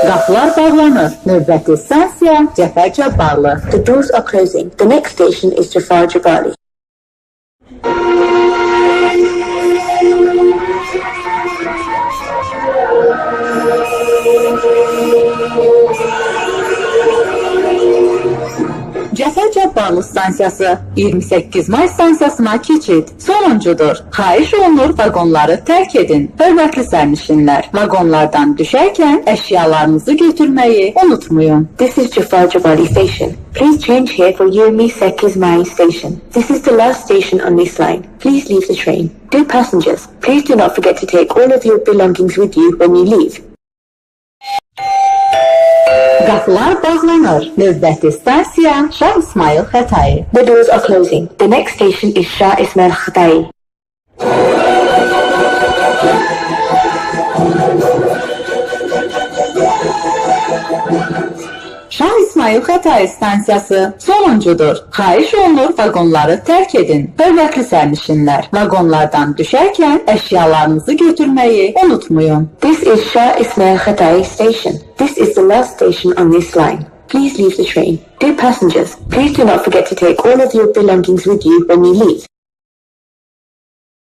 Qapılar bağlanır. Növbəti stansiya Cəfər Cabbarlı. The doors are closing. The next station is Jafar Jabali. Cəfər Cabbarlı stansiyası 28 may stansiyasına keçid sonuncudur. Xahiş olunur vaqonları tərk edin. Hörmətli sərnişinlər, vaqonlardan düşərkən əşyalarınızı götürməyi unutmayın. This is Jafar Jabali station. Please change here for Yirmi Sekiz Mai station. This is the last station on this line. Please leave the train. Dear passengers, please do not forget to take all of your belongings with you when you leave. Qapılar bağlanır. Növbəti stansiya Şah İsmail Xətai. The doors are closing. The next station is Shah Ismail Khatai. Şah İsmail Xətai stansiyası sonuncudur. Xahiş olunur vaqonları tərk edin. Hörmətli sərnişinlər, vaqonlardan düşərkən əşyalarınızı götürməyi unutmayın. This is Shah Ismail Khatai station. This is the last station on this line. Please leave the train. Dear passengers, please do not forget to take all of your belongings with you when you leave.